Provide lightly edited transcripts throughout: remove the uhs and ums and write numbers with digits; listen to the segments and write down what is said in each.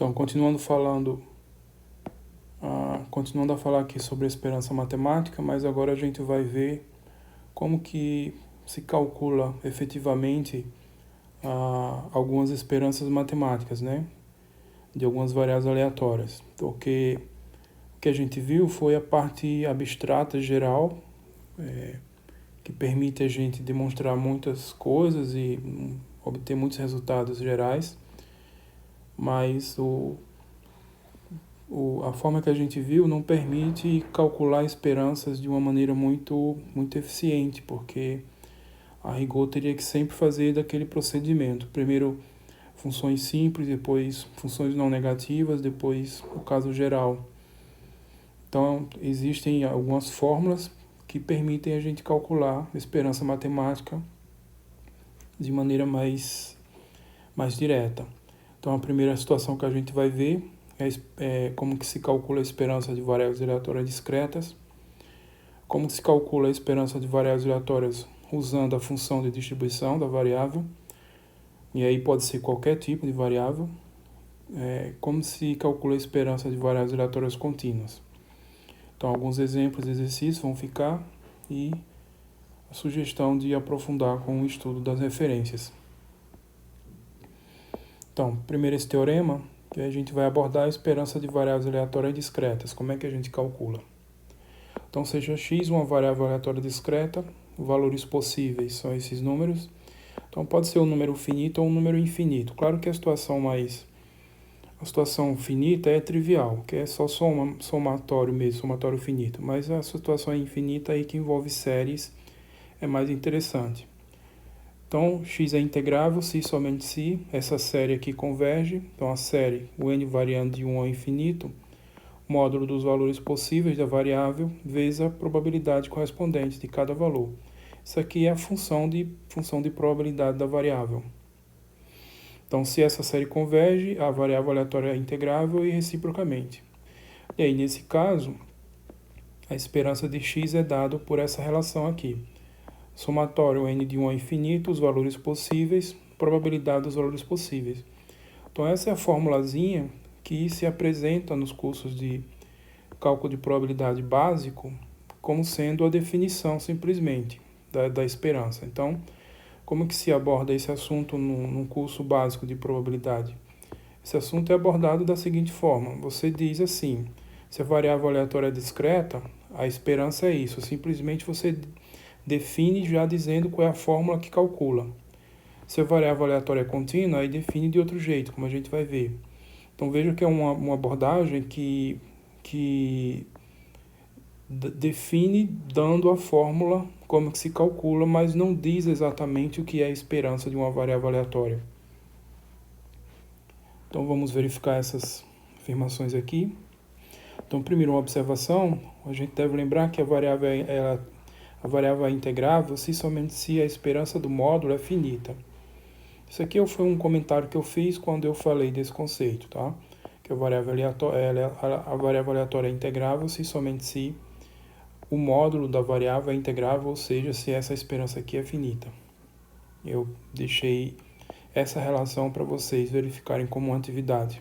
Então, continuando a falar aqui sobre a esperança matemática, mas agora a gente vai ver como que se calcula efetivamente algumas esperanças matemáticas, né? De algumas variáveis aleatórias. Porque o que a gente viu foi a parte abstrata geral, que permite a gente demonstrar muitas coisas e obter muitos resultados gerais, mas a forma que a gente viu não permite calcular esperanças de uma maneira muito eficiente, porque a rigor teria que sempre fazer daquele procedimento. Primeiro funções simples, depois funções não negativas, depois o caso geral. Então, existem algumas fórmulas que permitem a gente calcular a esperança matemática de maneira mais direta. Então, a primeira situação que a gente vai ver é como que se calcula a esperança de variáveis aleatórias discretas, como se calcula a esperança de variáveis aleatórias usando a função de distribuição da variável, e aí pode ser qualquer tipo de variável, como se calcula a esperança de variáveis aleatórias contínuas. Então, alguns exemplos de exercícios vão ficar e a sugestão de aprofundar com o estudo das referências. Então, primeiro esse teorema, que a gente vai abordar a esperança de variáveis aleatórias discretas. Como é que a gente calcula? Então, seja x uma variável aleatória discreta, valores possíveis são esses números. Então, pode ser um número finito ou um número infinito. Claro que a situação finita é trivial, que é só somatório mesmo, somatório finito. Mas a situação infinita aí que envolve séries é mais interessante. Então, x é integrável se e somente se essa série aqui converge. Então, a série, o n variando de 1 ao infinito, módulo dos valores possíveis da variável, vezes a probabilidade correspondente de cada valor. Isso aqui é a função de probabilidade da variável. Então, se essa série converge, a variável aleatória é integrável e reciprocamente. E aí, nesse caso, a esperança de x é dada por essa relação aqui. Somatório n de 1 ao infinito, os valores possíveis, probabilidade dos valores possíveis. Então, essa é a formulazinha que se apresenta nos cursos de cálculo de probabilidade básico como sendo a definição, simplesmente, da esperança. Então, como que se aborda esse assunto num curso básico de probabilidade? Esse assunto é abordado da seguinte forma. Você diz assim, se a variável aleatória é discreta, a esperança é isso. Simplesmente você define já dizendo qual é a fórmula que calcula. Se a variável aleatória é contínua, aí define de outro jeito, como a gente vai ver. Então veja que é uma abordagem que define dando a fórmula como que se calcula, mas não diz exatamente o que é a esperança de uma variável aleatória. Então vamos verificar essas afirmações aqui. Então, primeiro, uma observação, a gente deve lembrar que a variável é integrável se somente se a esperança do módulo é finita. Isso aqui foi um comentário que eu fiz quando eu falei desse conceito, tá? Que a variável aleatória é integrável se somente se o módulo da variável é integrável, ou seja, se essa esperança aqui é finita. Eu deixei essa relação para vocês verificarem como uma atividade.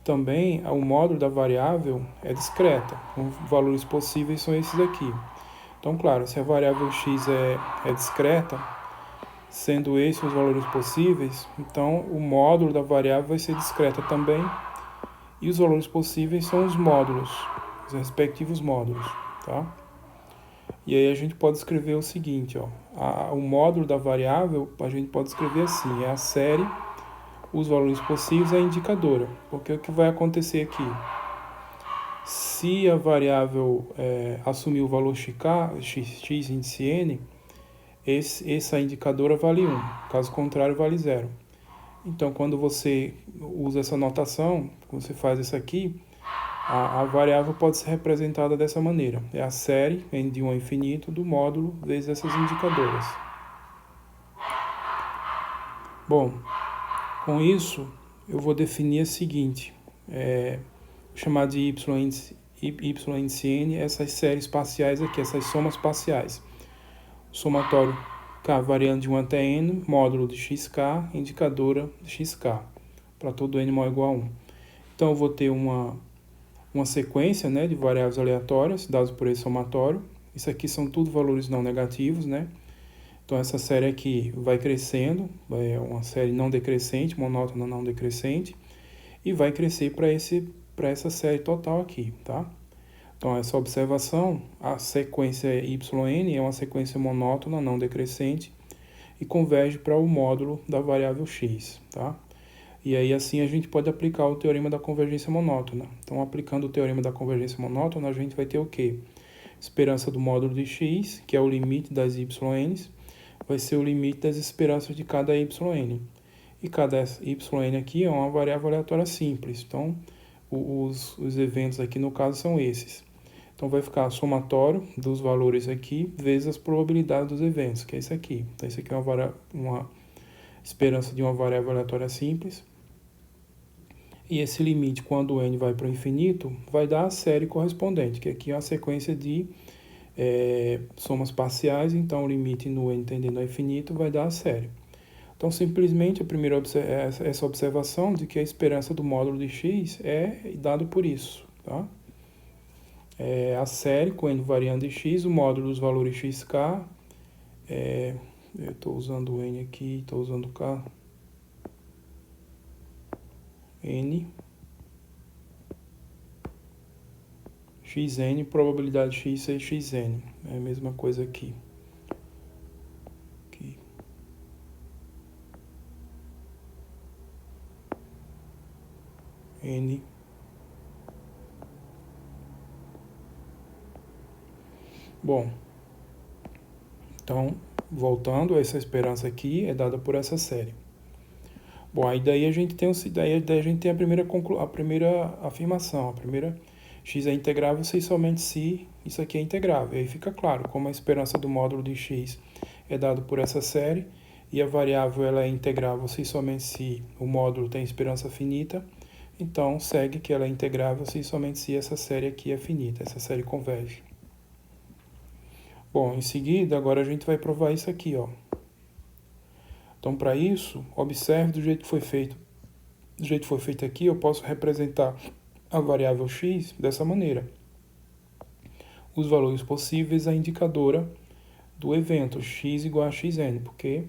Também, o módulo da variável é discreta, os valores possíveis são esses aqui. Então, claro, se a variável x é discreta, sendo esses os valores possíveis, então o módulo da variável vai ser discreta também, e os valores possíveis são os módulos, os respectivos módulos, tá? E aí a gente pode escrever o seguinte, ó, o módulo da variável a gente pode escrever assim, é a série, os valores possíveis é a indicadora, porque o que vai acontecer aqui? Se a variável assumir o valor x índice n, essa indicadora vale 1, caso contrário vale 0. Então, quando você usa essa notação, quando você faz isso aqui, a variável pode ser representada dessa maneira. É a série, n de 1 ao infinito, do módulo vezes essas indicadoras. Bom, com isso, eu vou definir a seguinte, chamar de y índice n, essas séries parciais aqui, essas somas parciais. Somatório k variando de 1 até n, módulo de xk, indicadora de xk, para todo n maior ou igual a 1. Então, eu vou ter uma sequência, né, de variáveis aleatórias dadas por esse somatório. Isso aqui são tudo valores não negativos, né? Então, essa série aqui vai crescendo, é uma série não decrescente, monótona não decrescente, e vai crescer para essa série total aqui, tá? Então, essa observação, a sequência yn é uma sequência monótona não decrescente e converge para o módulo da variável x, tá? E aí, assim, a gente pode aplicar o teorema da convergência monótona. Então, aplicando o teorema da convergência monótona, a gente vai ter o quê? Esperança do módulo de x, que é o limite das yns, vai ser o limite das esperanças de cada yn. E cada yn aqui é uma variável aleatória simples. Então, os eventos aqui, no caso, são esses. Então, vai ficar somatório dos valores aqui vezes as probabilidades dos eventos, que é isso aqui. Então, isso aqui é uma esperança de uma variável aleatória simples. E esse limite, quando o n vai para o infinito, vai dar a série correspondente, que aqui é uma sequência de somas parciais. Então, o limite no n tendendo ao infinito vai dar a série. Então, simplesmente, a primeira essa observação de que a esperança do módulo de x é dado por isso, tá? A série com n variando de x, o módulo dos valores xk, eu estou usando o n aqui, estou usando k, n, xn, probabilidade x ser xn, é a mesma coisa aqui. N. Bom, então, voltando, essa esperança aqui é dada por essa série. Bom, aí daí a gente tem a primeira afirmação, a primeira x é integrável se e somente se isso aqui é integrável. E aí fica claro, como a esperança do módulo de x é dado por essa série e a variável ela é integrável se e somente se o módulo tem esperança finita, então segue que ela é integrável se e somente se essa série aqui é finita, essa série converge. Bom, em seguida, agora a gente vai provar isso aqui, ó. Então, para isso, observe do jeito que foi feito. Do jeito que foi feito aqui, eu posso representar a variável x dessa maneira. Os valores possíveis, a indicadora do evento, x igual a xn, porque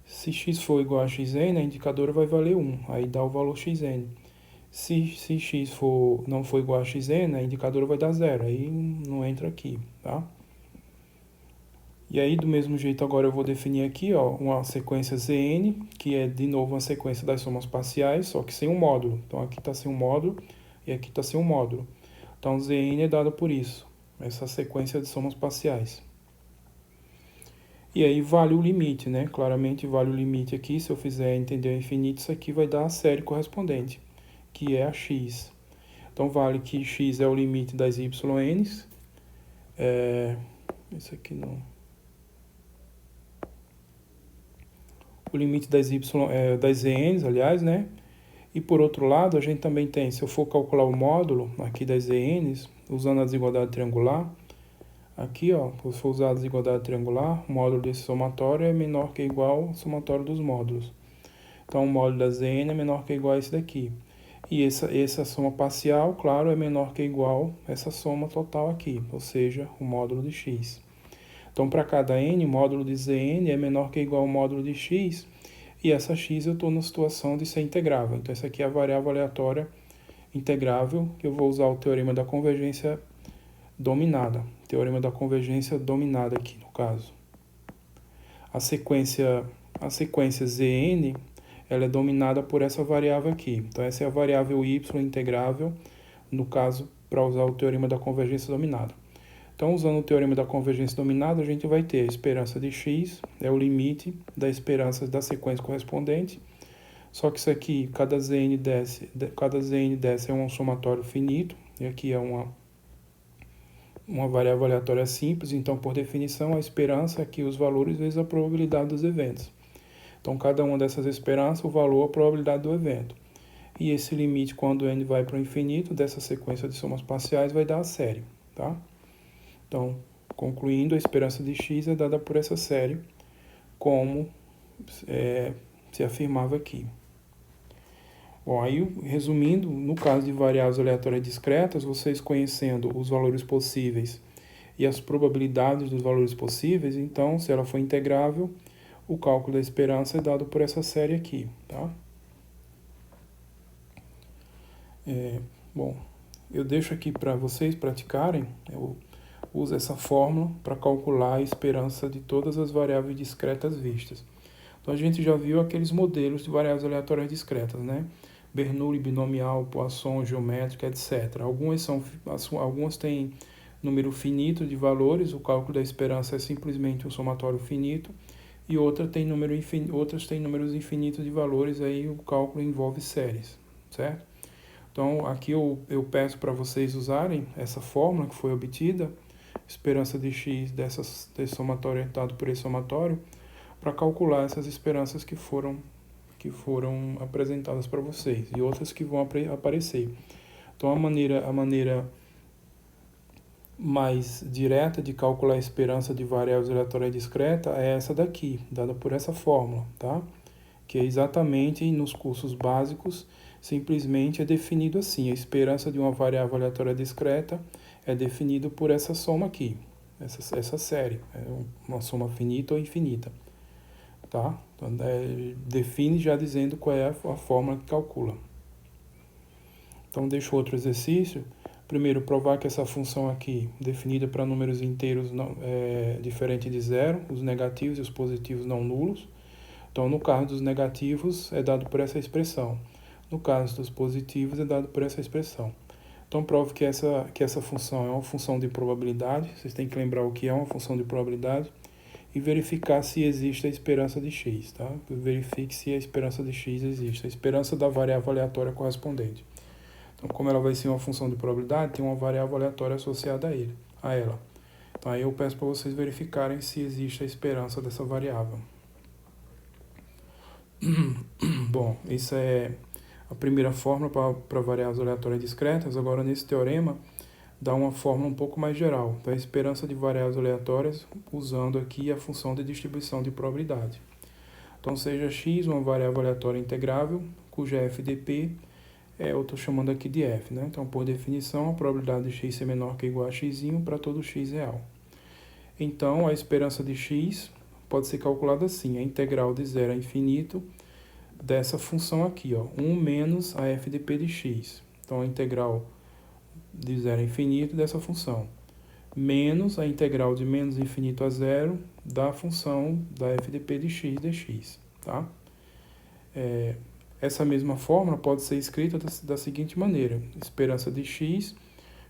se x for igual a xn, a indicadora vai valer 1, aí dá o valor xn. Se x não for igual a xn, a indicadora vai dar 0, aí não entra aqui, tá? E aí, do mesmo jeito, agora eu vou definir aqui, ó, uma sequência Zn, que é, de novo, uma sequência das somas parciais, só que sem um módulo. Então, aqui está sem um módulo e aqui está sem um módulo. Então, Zn é dada por isso, essa sequência de somas parciais. E aí, vale o limite, né? Claramente, vale o limite aqui. Se eu fizer entender ao infinito, isso aqui vai dar a série correspondente, que é a x. Então, vale que x é o limite das yns. Isso aqui não... O limite das zns, aliás, né? E por outro lado, a gente também tem, se eu for calcular o módulo aqui das zns, usando a desigualdade triangular, aqui, ó, se for usar a desigualdade triangular, o módulo desse somatório é menor que ou igual ao somatório dos módulos. Então, o módulo da zn é menor que ou igual a esse daqui. E essa soma parcial, claro, é menor que ou igual a essa soma total aqui, ou seja, o módulo de x. Então, para cada n, o módulo de Zn é menor que ou igual ao módulo de x, e essa x eu estou na situação de ser integrável. Então, essa aqui é a variável aleatória integrável, que eu vou usar o teorema da convergência dominada. Teorema da convergência dominada aqui, no caso. A sequência Zn, ela é dominada por essa variável aqui. Então, essa é a variável y integrável, no caso, para usar o teorema da convergência dominada. Então, usando o teorema da convergência dominada, a gente vai ter a esperança de x, é o limite da esperança da sequência correspondente. Só que isso aqui, cada zn dessa é um somatório finito, e aqui é uma variável aleatória simples, então, por definição, a esperança aqui, os valores vezes a probabilidade dos eventos. Então, cada uma dessas esperanças, o valor, a probabilidade do evento. E esse limite, quando n vai para o infinito, dessa sequência de somas parciais, vai dar a série, tá? Então, concluindo, a esperança de x é dada por essa série, como se afirmava aqui. Bom, aí, resumindo, no caso de variáveis aleatórias discretas, vocês conhecendo os valores possíveis e as probabilidades dos valores possíveis, então, se ela for integrável, o cálculo da esperança é dado por essa série aqui, tá? Bom, eu deixo aqui para vocês praticarem. Eu uso essa fórmula para calcular a esperança de todas as variáveis discretas vistas. Então, a gente já viu aqueles modelos de variáveis aleatórias discretas, né? Bernoulli, binomial, Poisson, geométrica, etc. Algumas têm número finito de valores, o cálculo da esperança é simplesmente um somatório finito, e outras têm números infinitos de valores, aí o cálculo envolve séries, certo? Então, aqui eu peço para vocês usarem essa fórmula que foi obtida, esperança de x desse somatório orientado por esse somatório, para calcular essas esperanças que foram apresentadas para vocês e outras que vão aparecer. Então, a maneira mais direta de calcular a esperança de variáveis aleatórias discreta é essa daqui, dada por essa fórmula, tá? Que é exatamente nos cursos básicos, simplesmente é definido assim: a esperança de uma variável aleatória discreta é definido por essa soma aqui, essa série, é uma soma finita ou infinita, tá? Então, define já dizendo qual é a fórmula que calcula. Então, deixo outro exercício. Primeiro, provar que essa função aqui, definida para números inteiros diferente de zero, os negativos e os positivos não nulos. Então, no caso dos negativos, é dado por essa expressão. No caso dos positivos, é dado por essa expressão. Então, prove que essa função é uma função de probabilidade. Vocês têm que lembrar o que é uma função de probabilidade. E verificar se existe a esperança de x, tá? Verifique se a esperança de x existe. A esperança da variável aleatória correspondente. Então, como ela vai ser uma função de probabilidade, tem uma variável aleatória associada a ela. Então, aí eu peço para vocês verificarem se existe a esperança dessa variável. Bom, isso é a primeira fórmula para variáveis aleatórias discretas. Agora, nesse teorema, dá uma fórmula um pouco mais geral da esperança de variáveis aleatórias, usando aqui a função de distribuição de probabilidade. Então, seja x uma variável aleatória integrável, cuja FDP eu estou chamando aqui de f, né? Então, por definição, a probabilidade de x ser menor que ou igual a x para todo x real. Então, a esperança de x pode ser calculada assim: a integral de 0 a infinito dessa função aqui, ó, 1 menos a FDP de x. Então, a integral de 0 a infinito dessa função, menos a integral de menos infinito a zero da função da FDP de x dx, tá? Essa mesma fórmula pode ser escrita da seguinte maneira: esperança de x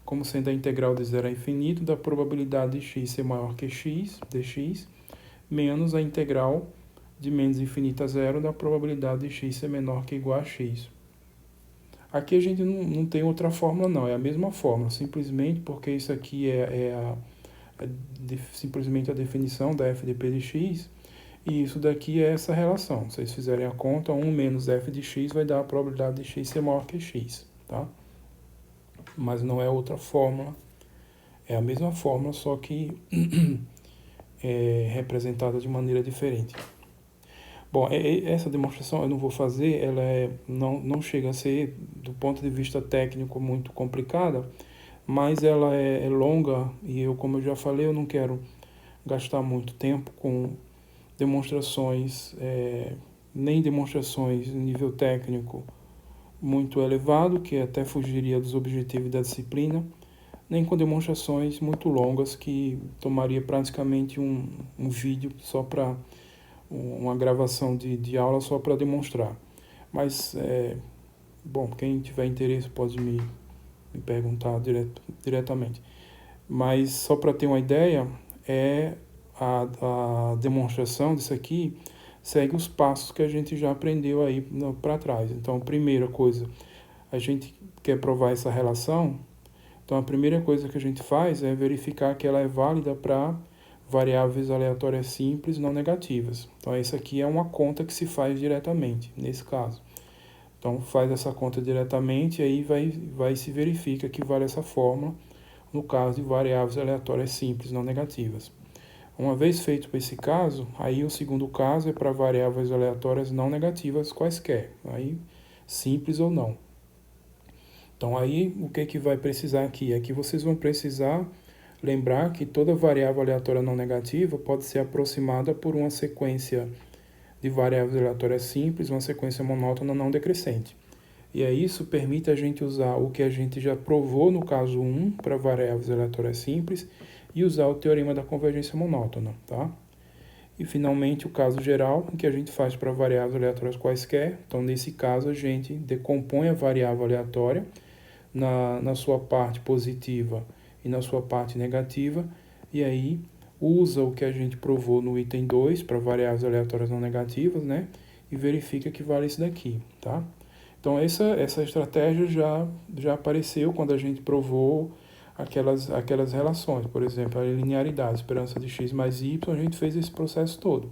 como sendo a integral de 0 a infinito da probabilidade de x ser maior que x, dx, menos a integral de menos infinito a zero da probabilidade de x ser menor que ou igual a x. Aqui a gente não tem outra fórmula não, é a mesma fórmula, simplesmente porque isso aqui simplesmente a definição da FDP de x, e isso daqui é essa relação. Se vocês fizerem a conta, 1 menos f de x vai dar a probabilidade de x ser maior que x, tá? Mas não é outra fórmula, é a mesma fórmula, só que é representada de maneira diferente. Bom, essa demonstração eu não vou fazer, ela não chega a ser, do ponto de vista técnico, muito complicada, mas ela é longa e como eu já falei, eu não quero gastar muito tempo com demonstrações, nem demonstrações em nível técnico muito elevado, que até fugiria dos objetivos da disciplina, nem com demonstrações muito longas, que tomaria praticamente um vídeo só para uma gravação de aula só para demonstrar. Mas, bom, quem tiver interesse pode me perguntar diretamente. Mas, só para ter uma ideia, a demonstração disso aqui segue os passos que a gente já aprendeu aí para trás. Então, primeira coisa, a gente quer provar essa relação. Então, a primeira coisa que a gente faz é verificar que ela é válida para variáveis aleatórias simples não negativas. Então, essa aqui é uma conta que se faz diretamente, nesse caso. Então, faz essa conta diretamente e aí vai se verifica que vale essa fórmula no caso de variáveis aleatórias simples não negativas. Uma vez feito esse caso, aí o segundo caso é para variáveis aleatórias não negativas quaisquer. Aí simples ou não. Então aí o que vai precisar aqui? Aqui vocês vão precisar lembrar que toda variável aleatória não negativa pode ser aproximada por uma sequência de variáveis aleatórias simples, uma sequência monótona não decrescente. E aí isso permite a gente usar o que a gente já provou no caso 1 para variáveis aleatórias simples e usar o teorema da convergência monótona, tá? E finalmente o caso geral, em que a gente faz para variáveis aleatórias quaisquer. Então nesse caso a gente decompõe a variável aleatória na sua parte positiva e na sua parte negativa, e aí usa o que a gente provou no item 2 para variáveis aleatórias não negativas, né? E verifica que vale isso daqui, tá? Então essa estratégia já apareceu quando a gente provou aquelas relações. Por exemplo, a linearidade, esperança de x mais y, a gente fez esse processo todo.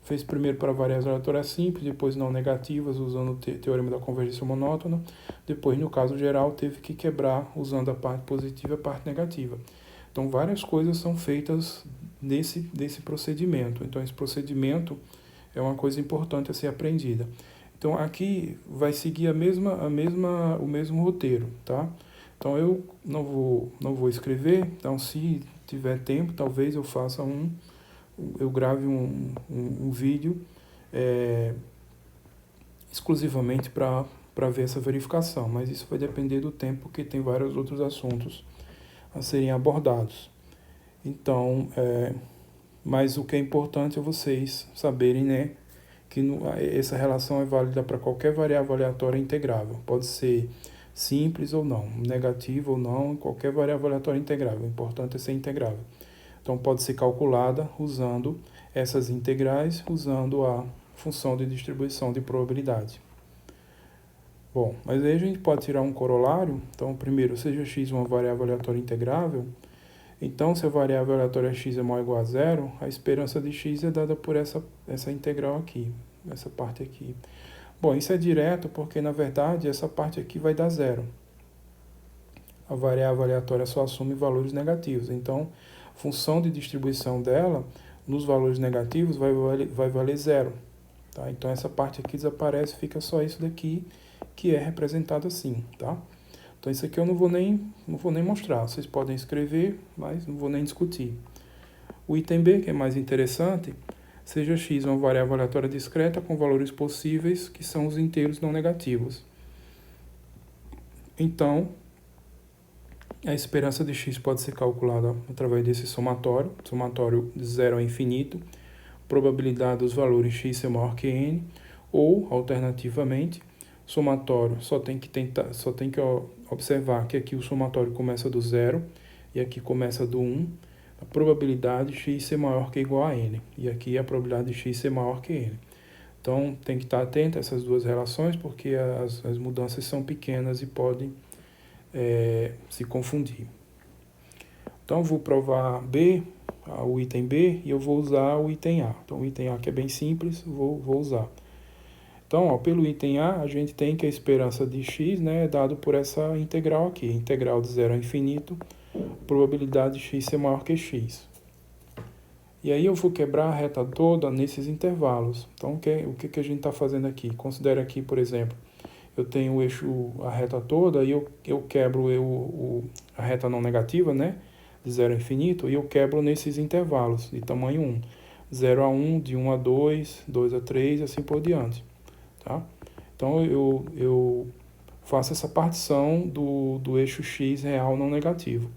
Fez primeiro para variáveis aleatórias simples, depois não negativas, usando o teorema da convergência monótona. Depois, no caso geral, teve que quebrar usando a parte positiva e a parte negativa. Então, várias coisas são feitas nesse procedimento. Então, esse procedimento é uma coisa importante a ser aprendida. Então, aqui vai seguir o mesmo roteiro, tá? Então, eu não vou escrever. Então, se tiver tempo, talvez eu faça eu grave um vídeo exclusivamente para ver essa verificação, mas isso vai depender do tempo, porque tem vários outros assuntos a serem abordados. Então, mas o que é importante é vocês saberem, né, que essa relação é válida para qualquer variável aleatória integrável. Pode ser simples ou não, negativa ou não, qualquer variável aleatória integrável. O importante é ser integrável. Então, pode ser calculada usando essas integrais, usando a função de distribuição de probabilidade. Bom, mas aí a gente pode tirar um corolário. Então, primeiro, seja x uma variável aleatória integrável, então, se a variável aleatória x é maior ou igual a zero, a esperança de x é dada por essa integral aqui, essa parte aqui. Bom, isso é direto porque, na verdade, essa parte aqui vai dar zero. A variável aleatória só assume valores negativos. Então, a função de distribuição dela, nos valores negativos, vai valer zero. Tá? Então, essa parte aqui desaparece, fica só isso daqui, que é representado assim, tá? Então, isso aqui eu não vou nem mostrar. Vocês podem escrever, mas não vou nem discutir. O item B, que é mais interessante, seja x uma variável aleatória discreta com valores possíveis, que são os inteiros não negativos. Então, a esperança de x pode ser calculada através desse somatório de 0 a infinito, probabilidade dos valores x ser maior que n, ou, alternativamente, somatório só tem que observar que aqui o somatório começa do 0 e aqui começa do 1, a probabilidade de x ser maior que ou igual a n, e aqui a probabilidade de x ser maior que n. Então, tem que estar atento a essas duas relações, porque as mudanças são pequenas e podem se confundir. Então, eu vou provar o item B, e eu vou usar o item A. Então, o item A, que é bem simples, vou usar. Então, pelo item A, a gente tem que a esperança de x, né, é dado por essa integral aqui, integral de 0 a infinito, probabilidade de x ser maior que x. E aí eu vou quebrar a reta toda nesses intervalos. Então, o que a gente está fazendo aqui? Considera aqui, por exemplo, eu tenho o eixo, a reta toda, e eu quebro a reta não negativa, né, de 0 a infinito, e eu quebro nesses intervalos de tamanho 1. 0 a 1, de 1 a 2, 2 a 3, e assim por diante. Tá? Então, eu faço essa partição do eixo x real não negativo.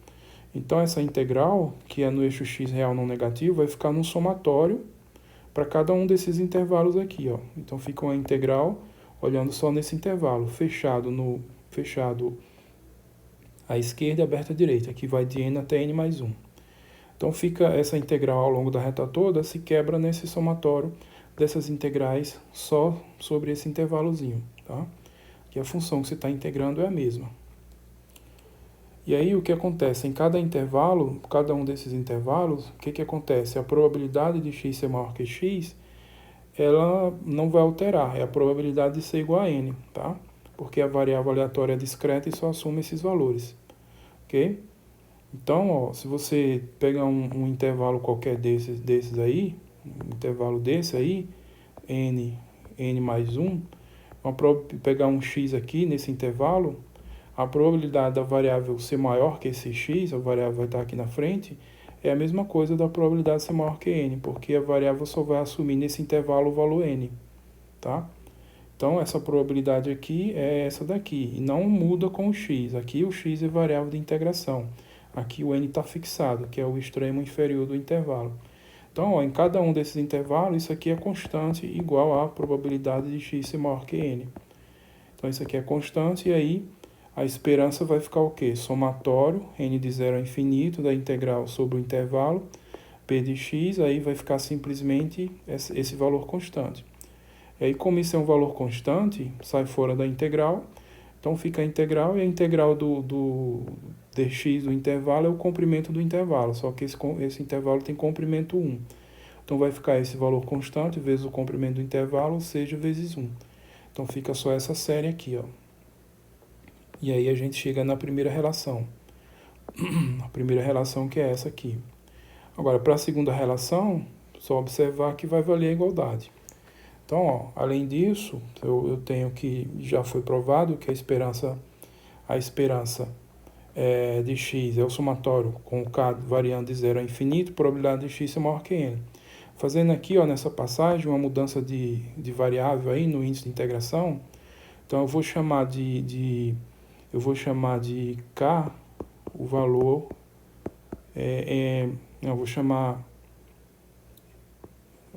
Então, essa integral, que é no eixo x real não negativo, vai ficar no somatório para cada um desses intervalos aqui. Ó. Então, fica uma integral olhando só nesse intervalo, fechado à esquerda e aberto à direita, que vai de n até n mais 1. Então, fica essa integral ao longo da reta toda, se quebra nesse somatório dessas integrais só sobre esse intervalozinho, tá? Que a função que você está integrando é a mesma. E aí o que acontece? Em cada intervalo, cada um desses intervalos, o que acontece? A probabilidade de x ser maior que x, ela não vai alterar, é a probabilidade de ser igual a n, tá? Porque a variável aleatória é discreta e só assume esses valores, ok? Então, ó, se você pegar um intervalo qualquer desses aí, um intervalo desse aí, n mais 1, pegar um x aqui nesse intervalo, a probabilidade da variável ser maior que esse x, a variável vai estar aqui na frente, é a mesma coisa da probabilidade ser maior que n, porque a variável só vai assumir nesse intervalo o valor n, tá? Então, essa probabilidade aqui é essa daqui, e não muda com o x. Aqui o x é variável de integração. Aqui o n está fixado, que é o extremo inferior do intervalo. Então, ó, em cada um desses intervalos, isso aqui é constante igual à probabilidade de x ser maior que n. Então, isso aqui é constante, e aí a esperança vai ficar o quê? Somatório, n de 0 a infinito, da integral sobre o intervalo, p de x, aí vai ficar simplesmente esse valor constante. E aí, como isso é um valor constante, sai fora da integral, então fica a integral, e a integral do dx do intervalo é o comprimento do intervalo, só que esse intervalo tem comprimento 1. Então vai ficar esse valor constante vezes o comprimento do intervalo, ou seja, vezes 1. Então fica só essa série aqui, ó. E aí a gente chega na primeira relação. A primeira relação que é essa aqui. Agora, para a segunda relação, só observar que vai valer a igualdade. Então, ó, além disso, eu tenho que, já foi provado que a esperança de x é o somatório com o k variando de 0 a infinito, probabilidade de x é maior que n. Fazendo aqui, ó, nessa passagem, uma mudança de variável aí no índice de integração, então eu vou chamar de k o valor, eu vou chamar,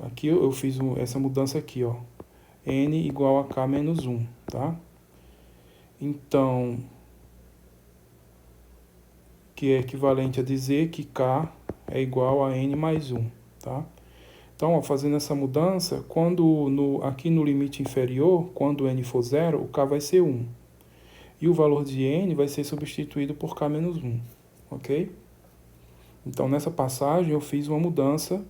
aqui eu fiz essa mudança aqui, ó, n igual a k menos 1, tá? Então, que é equivalente a dizer que k é igual a n mais 1, tá? Então, ó, fazendo essa mudança, aqui no limite inferior, quando n for 0, o k vai ser 1. E o valor de n vai ser substituído por k menos 1, ok? Então, nessa passagem, eu fiz uma mudança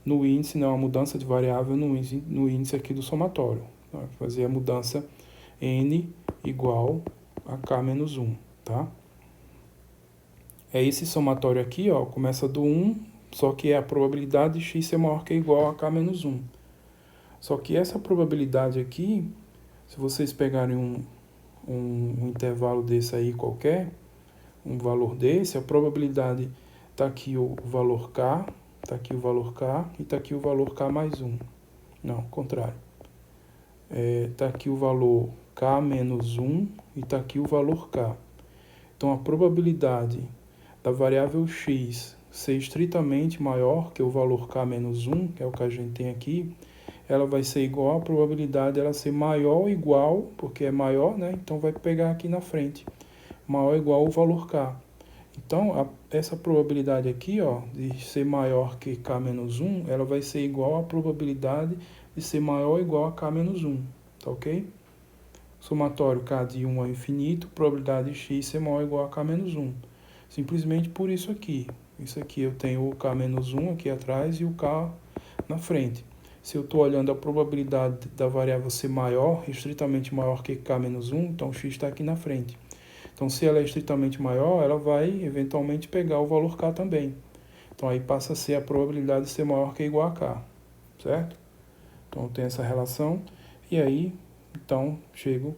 no índice, uma mudança de variável no índice aqui do somatório. Tá? Fazer a mudança n igual a k menos 1, tá? É esse somatório aqui, ó, começa do 1, só que é a probabilidade de x ser maior que ou igual a k menos 1. Só que essa probabilidade aqui, se vocês pegarem um intervalo desse aí qualquer, um valor desse, a probabilidade está aqui o valor k, está aqui o valor k e está aqui o valor k mais 1. Não, contrário. Está aqui o valor k menos 1 e está aqui o valor k. Então, a probabilidade da variável x ser estritamente maior que o valor k menos 1, que é o que a gente tem aqui, ela vai ser igual à probabilidade dela ser maior ou igual, porque é maior, né? Então vai pegar aqui na frente, maior ou igual ao valor k. Então, essa probabilidade aqui, ó, de ser maior que k menos 1, ela vai ser igual à probabilidade de ser maior ou igual a k menos 1, tá ok? Somatório k de 1 ao infinito, probabilidade de x ser maior ou igual a k menos 1. Simplesmente por isso aqui. Isso aqui eu tenho o k menos 1 aqui atrás e o k na frente. Se eu estou olhando a probabilidade da variável ser maior, estritamente maior que k menos 1, então o x está aqui na frente. Então, se ela é estritamente maior, ela vai eventualmente pegar o valor k também. Então, aí passa a ser a probabilidade de ser maior que ou igual a k, certo? Então, tem essa relação. E aí, então, chego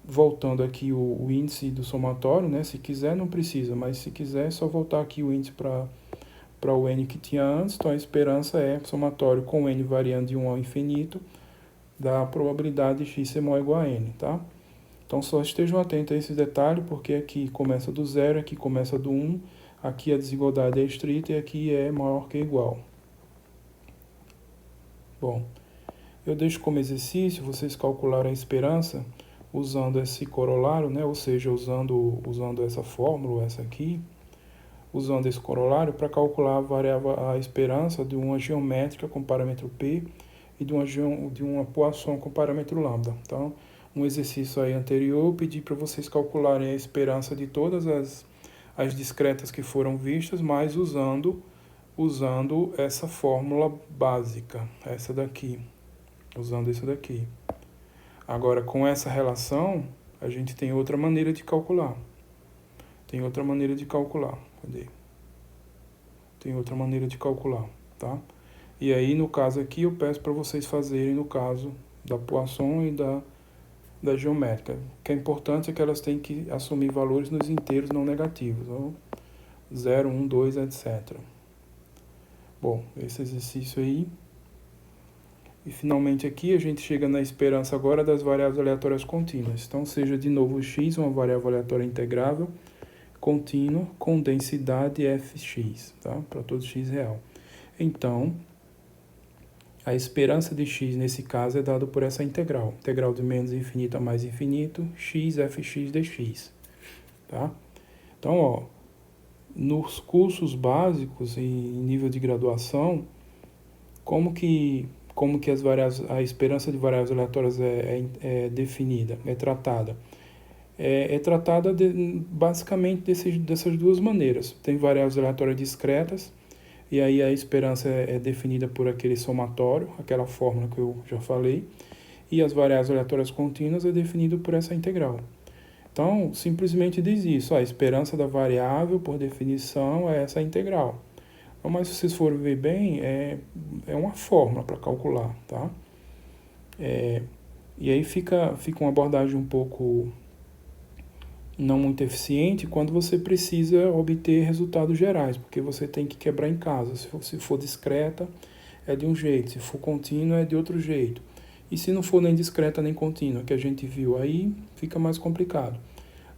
voltando aqui o índice do somatório, né? Se quiser, não precisa, mas se quiser, é só voltar aqui o índice para o n que tinha antes. Então, a esperança é somatório com n variando de 1 ao infinito da probabilidade de x ser maior ou igual a n, tá? Então, só estejam atentos a esse detalhe, porque aqui começa do 0, aqui começa do 1, aqui a desigualdade é estrita e aqui é maior que ou igual. Bom, eu deixo como exercício vocês calcularem a esperança usando esse corolário, né? Ou seja, usando essa fórmula, essa aqui, usando esse corolário para calcular a esperança de uma geométrica com parâmetro P e de uma Poisson com parâmetro lambda. Então, um exercício aí anterior, eu pedi para vocês calcularem a esperança de todas as discretas que foram vistas, mas usando essa fórmula básica, essa daqui, usando isso daqui. Agora, com essa relação, a gente tem outra maneira de calcular. Cadê? Tem outra maneira de calcular, tá? E aí, no caso aqui, eu peço para vocês fazerem no caso da Poisson e da da geométrica. O que é importante é que elas têm que assumir valores nos inteiros não negativos, ou 0, 1, 2, etc. Bom, esse exercício aí. E finalmente aqui a gente chega na esperança agora das variáveis aleatórias contínuas. Então seja de novo x uma variável aleatória integrável contínua com densidade fx, tá? Para todo x real. Então, a esperança de x nesse caso é dada por essa integral. Integral de menos infinito a mais infinito, x fx dx, tá? Então, ó, nos cursos básicos e em nível de graduação, como que as variáveis, a esperança de variáveis aleatórias é definida, é tratada? É tratada basicamente dessas duas maneiras. Tem variáveis aleatórias discretas, e aí a esperança é definida por aquele somatório, aquela fórmula que eu já falei, e as variáveis aleatórias contínuas é definido por essa integral. Então, simplesmente diz isso, a esperança da variável, por definição, é essa integral. Então, mas se vocês forem ver bem, é uma fórmula para calcular, tá? E aí fica uma abordagem um pouco não muito eficiente quando você precisa obter resultados gerais, porque você tem que quebrar em casa. Se for discreta, é de um jeito, se for contínua, é de outro jeito. E se não for nem discreta nem contínua, que a gente viu aí, fica mais complicado.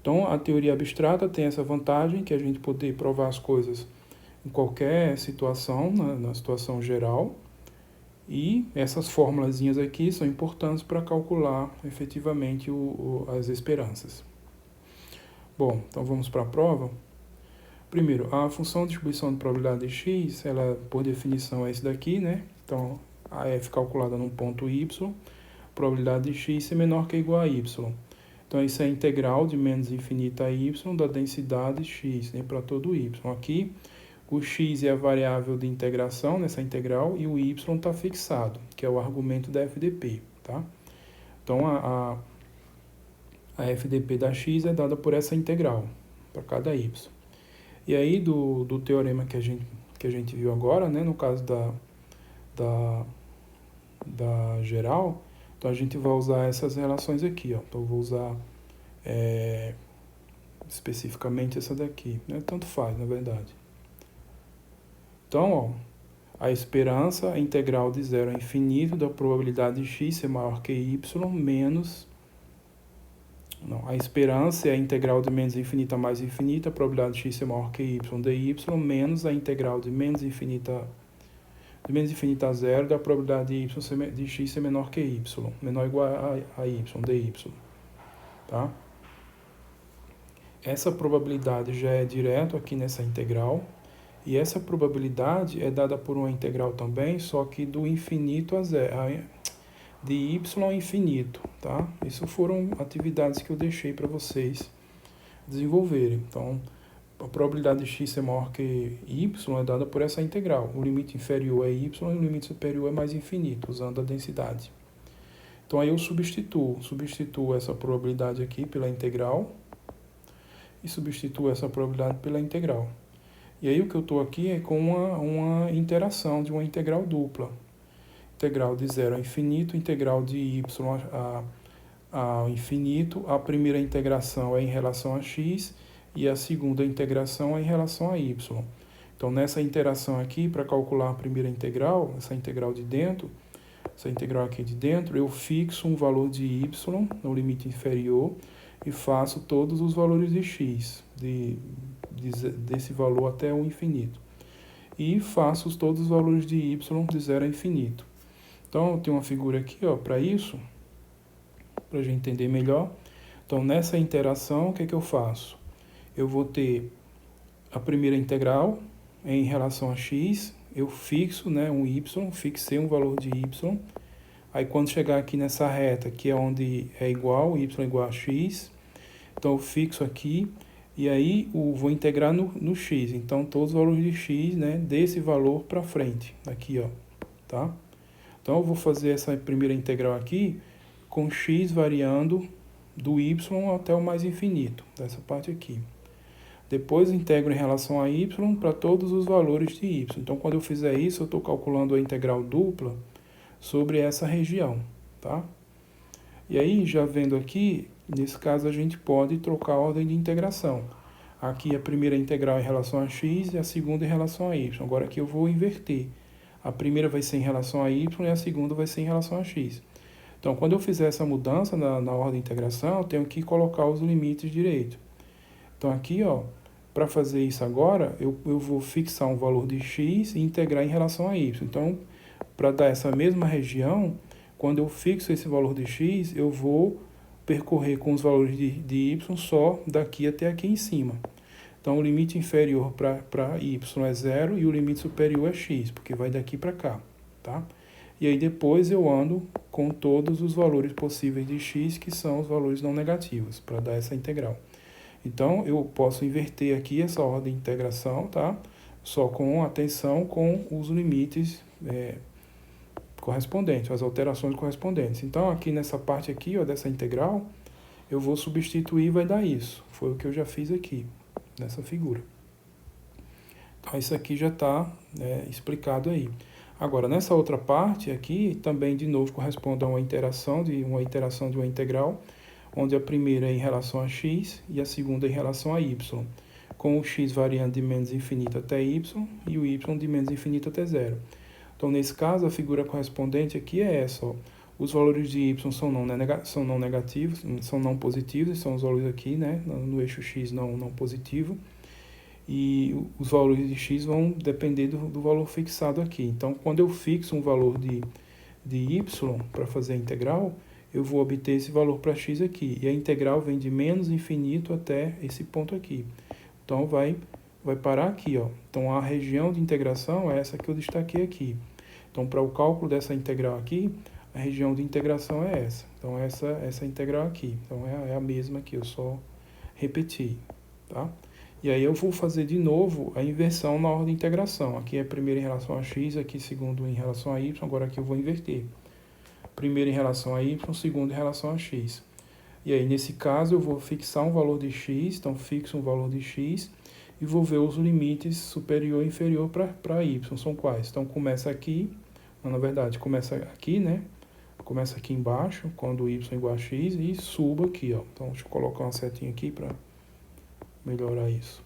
Então, a teoria abstrata tem essa vantagem, que a gente poder provar as coisas em qualquer situação, na situação geral, e essas formulazinhas aqui são importantes para calcular efetivamente as esperanças. Bom, então vamos para a prova. Primeiro, a função de distribuição de probabilidade de x, ela por definição é esse daqui, né? Então, a f calculada num ponto y, probabilidade de x ser menor que ou igual a y. Então, isso é a integral de menos infinito a y da densidade x, né, para todo y. Aqui, o x é a variável de integração nessa integral e o y está fixado, que é o argumento da FDP, tá? Então, a FDP da x é dada por essa integral, para cada y. E aí, do teorema que a gente viu agora, né, no caso da geral, então a gente vai usar essas relações aqui, ó. Então, eu vou usar especificamente essa daqui, né? Tanto faz, na verdade. Então, ó, a esperança integral de 0 a infinito da probabilidade de x ser maior que y menos... Não, a esperança é a integral de menos infinita a mais infinita, a probabilidade de x ser maior que y dy, menos a integral de menos infinita a zero da probabilidade de x ser menor que y, menor ou igual a y, dy. Tá? Essa probabilidade já é direto aqui nessa integral, e essa probabilidade é dada por uma integral também, só que do infinito a zero, de y ao infinito, tá? Isso foram atividades que eu deixei para vocês desenvolverem. Então, a probabilidade de x ser maior que y é dada por essa integral. O limite inferior é y e o limite superior é mais infinito, usando a densidade. Então, aí eu substituo essa probabilidade aqui pela integral e substituo essa probabilidade pela integral. E aí o que eu estou aqui é com uma interação de uma integral dupla. Integral de 0 a infinito, integral de y ao infinito. A primeira integração é em relação a x e a segunda integração é em relação a y. Então, nessa interação aqui, para calcular a primeira integral, essa integral de dentro, essa integral aqui de dentro, eu fixo um valor de y no limite inferior e faço todos os valores de x, desse valor até o infinito. E faço todos os valores de y de 0 a infinito. Então, eu tenho uma figura aqui, para isso, para a gente entender melhor. Então, nessa interação, o que é que eu faço? Eu vou ter a primeira integral em relação a x, eu fixo, né, um y, fixei um valor de y. Aí, quando chegar aqui nessa reta, que é onde é igual, y é igual a x, então eu fixo aqui, e aí vou integrar no x. Então, todos os valores de x, né, desse valor para frente, aqui, tá? Então, eu vou fazer essa primeira integral aqui com x variando do y até o mais infinito, dessa parte aqui. Depois, integro em relação a y para todos os valores de y. Então, quando eu fizer isso, eu estou calculando a integral dupla sobre essa região, tá? E aí, já vendo aqui, nesse caso a gente pode trocar a ordem de integração. Aqui a primeira integral em relação a x e a segunda em relação a y. Agora aqui eu vou inverter. A primeira vai ser em relação a y e a segunda vai ser em relação a x. Então, quando eu fizer essa mudança na ordem de integração, eu tenho que colocar os limites direito. Então, aqui, ó, para fazer isso agora, eu vou fixar um valor de x e integrar em relação a y. Então, para dar essa mesma região, quando eu fixo esse valor de x, eu vou percorrer com os valores de y só daqui até aqui em cima. Então, o limite inferior para y é 0 e o limite superior é x, porque vai daqui para cá, tá? E aí depois eu ando com todos os valores possíveis de x, que são os valores não negativos, para dar essa integral. Então, eu posso inverter aqui essa ordem de integração, tá? Só com atenção com os limites correspondentes, as alterações correspondentes. Então, aqui nessa parte aqui, ó, dessa integral, eu vou substituir e vai dar isso. Foi o que eu já fiz aqui, nessa figura. Então, isso aqui já está explicado aí. Agora, nessa outra parte aqui, também, de novo, corresponde a uma iteração de uma integral, onde a primeira é em relação a x e a segunda é em relação a y, com o x variando de menos infinito até y e o y de menos infinito até zero. Então, nesse caso, a figura correspondente aqui é essa, ó. Os valores de y são não negativos, são não positivos, são os valores aqui, né, no eixo x não positivo, e os valores de x vão depender do valor fixado aqui. Então, quando eu fixo um valor de y para fazer a integral, eu vou obter esse valor para x aqui. E a integral vem de menos infinito até esse ponto aqui. Então, vai parar aqui, ó. Então, a região de integração é essa que eu destaquei aqui. Então, para o cálculo dessa integral aqui, a região de integração é essa. Então, essa integral aqui. Então, é a mesma que eu só repeti, tá? E aí eu vou fazer de novo a inversão na ordem de integração. Aqui é primeiro em relação a x, aqui segundo em relação a y. Agora aqui eu vou inverter. Primeiro em relação a y, segundo em relação a x. E aí, nesse caso, eu vou fixar um valor de x. Então, fixo um valor de x e vou ver os limites superior e inferior para y. São quais? Então, começa aqui. Na verdade, começa aqui, né? Começa aqui embaixo, quando y é igual a x, e subo aqui, ó. Então, deixa eu colocar uma setinha aqui para melhorar isso.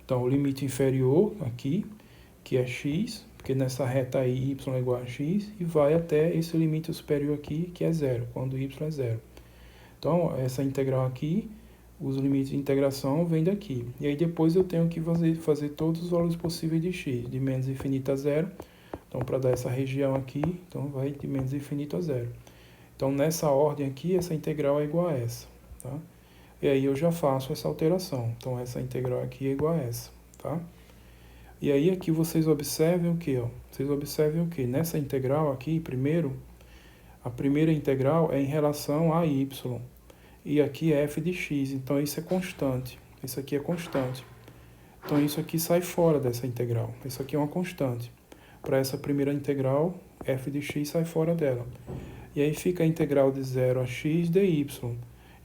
Então, o limite inferior aqui, que é x, porque nessa reta aí y é igual a x, e vai até esse limite superior aqui, que é zero, quando y é zero. Então, essa integral aqui, os limites de integração vêm daqui. E aí depois eu tenho que fazer todos os valores possíveis de x, de menos infinito a zero. Então, para dar essa região aqui, então vai de menos infinito a zero. Então, nessa ordem aqui, essa integral é igual a essa, tá? E aí eu já faço essa alteração. Então, essa integral aqui é igual a essa, tá? E aí aqui vocês observem o que, ó? Vocês observem o que? Nessa integral aqui, primeiro, a primeira integral é em relação a y. E aqui é f de x, então isso é constante. Isso aqui é constante. Então isso aqui sai fora dessa integral. Isso aqui é uma constante. Para essa primeira integral, f de x sai fora dela. E aí fica a integral de 0 a x dy.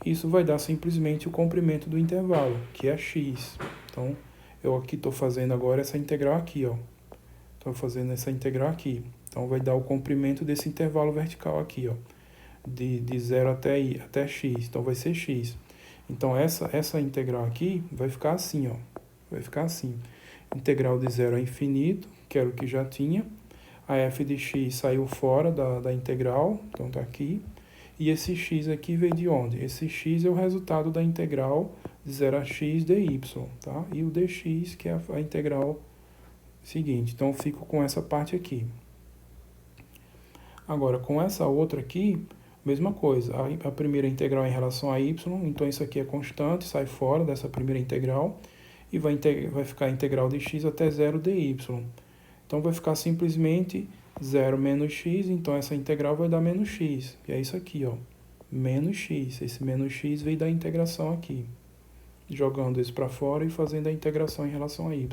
Isso vai dar simplesmente o comprimento do intervalo, que é x. Então, eu aqui estou fazendo agora essa integral aqui, ó. Estou fazendo essa integral aqui. Então, vai dar o comprimento desse intervalo vertical aqui, ó. De 0 até x. Então, vai ser x. Então, essa integral aqui vai ficar assim, ó. Vai ficar assim. Integral de 0 a infinito, que era o que já tinha. A f de x saiu fora da integral, então está aqui. E esse x aqui veio de onde? Esse x é o resultado da integral de 0 a x dy, tá? E o dx, que é a integral seguinte. Então, eu fico com essa parte aqui. Agora, com essa outra aqui, mesma coisa. A primeira integral é em relação a y, então isso aqui é constante, sai fora dessa primeira integral. E vai ficar a integral de x até 0 dy. Então, vai ficar simplesmente 0 menos x, então essa integral vai dar menos x. E é isso aqui, ó, menos x. Esse menos x veio da integração aqui. Jogando isso para fora e fazendo a integração em relação a y.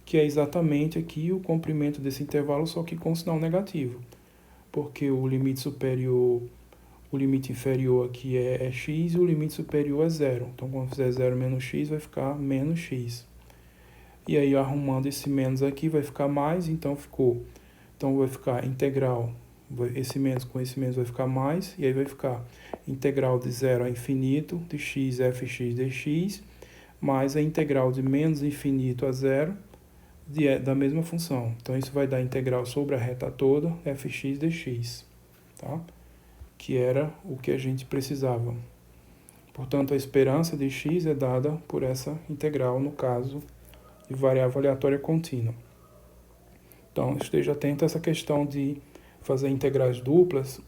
Que é exatamente aqui o comprimento desse intervalo, só que com sinal negativo. Porque o limite superior, o limite inferior aqui é x e o limite superior é 0. Então, quando fizer 0 menos x, vai ficar menos x. E aí, arrumando esse menos aqui, vai ficar mais, então vai ficar integral esse menos com esse menos vai ficar mais, e aí vai ficar integral de 0 a infinito de x fx dx, mais a integral de menos infinito a zero da mesma função. Então, isso vai dar a integral sobre a reta toda, fx dx, tá? Que era o que a gente precisava. Portanto, a esperança de x é dada por essa integral, no caso de variável aleatória contínua. Então, esteja atento a essa questão de fazer integrais duplas,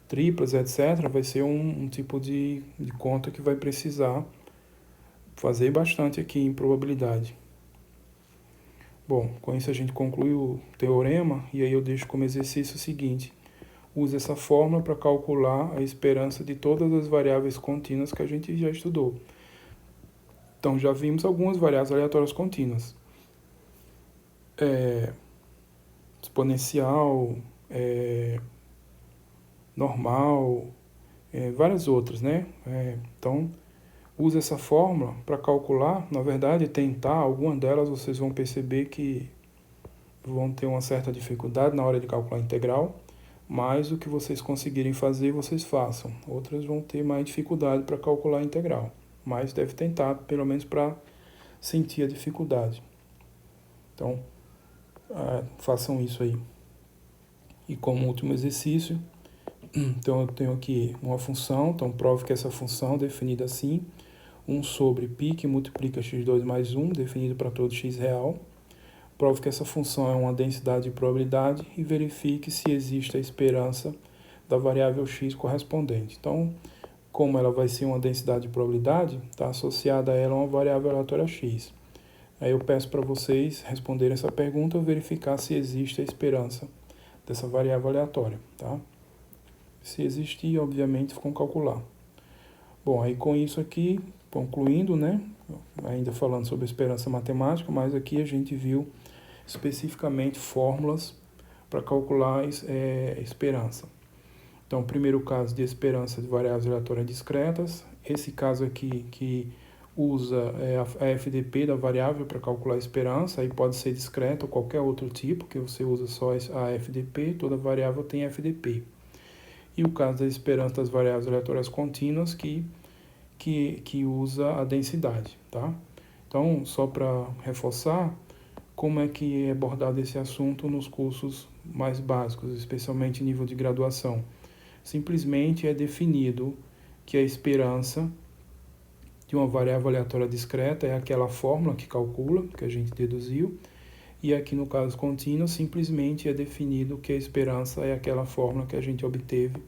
triplas, etc. Vai ser um tipo de conta que vai precisar fazer bastante aqui em probabilidade. Bom, com isso a gente conclui o teorema, e aí eu deixo como exercício o seguinte: use essa fórmula para calcular a esperança de todas as variáveis contínuas que a gente já estudou. Então, já vimos algumas variáveis aleatórias contínuas. Exponencial, normal, várias outras, né? Então, use essa fórmula para calcular, na verdade, tentar, algumas delas vocês vão perceber que vão ter uma certa dificuldade na hora de calcular a integral, mas o que vocês conseguirem fazer, vocês façam. Outras vão ter mais dificuldade para calcular a integral, mas deve tentar, pelo menos para sentir a dificuldade. Então, façam isso aí. E como último exercício, então eu tenho aqui uma função, então prove que essa função definida assim, 1 sobre π que multiplica x2 mais 1, definido para todo x real. Prove que essa função é uma densidade de probabilidade e verifique se existe a esperança da variável x correspondente. Então, como ela vai ser uma densidade de probabilidade, está associada a ela uma variável aleatória x. Aí eu peço para vocês responderem essa pergunta ou verificar se existe a esperança dessa variável aleatória, tá? Se existir, obviamente, vão calcular. Bom, aí com isso aqui, concluindo, né? Ainda falando sobre esperança matemática, mas aqui a gente viu especificamente fórmulas para calcular esperança. Então, primeiro caso de esperança de variáveis aleatórias discretas. Esse caso aqui que usa a FDP da variável para calcular a esperança, aí pode ser discreta ou qualquer outro tipo, que você usa só a FDP, toda variável tem FDP. E o caso da esperança das variáveis aleatórias contínuas, que usa a densidade, tá? Então, só para reforçar, como é que é abordado esse assunto nos cursos mais básicos, especialmente em nível de graduação? Simplesmente é definido que a esperança de uma variável aleatória discreta é aquela fórmula que calcula, que a gente deduziu, e aqui no caso contínuo, simplesmente é definido que a esperança é aquela fórmula que a gente obteve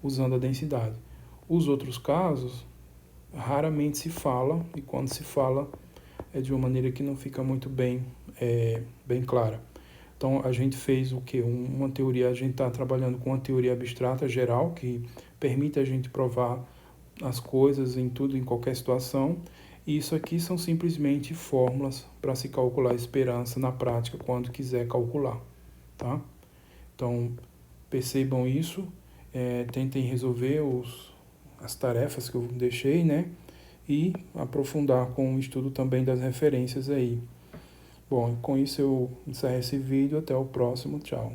usando a densidade. Os outros casos, raramente se fala, e quando se fala é de uma maneira que não fica muito bem clara. Então, a gente fez o quê? Uma teoria, a gente está trabalhando com uma teoria abstrata geral, que permite a gente provar as coisas em tudo, em qualquer situação, e isso aqui são simplesmente fórmulas para se calcular a esperança na prática, quando quiser calcular, tá? Então, percebam isso, tentem resolver as tarefas que eu deixei, né? E aprofundar com o estudo também das referências aí. Bom, com isso eu encerro esse vídeo. Até o próximo. Tchau.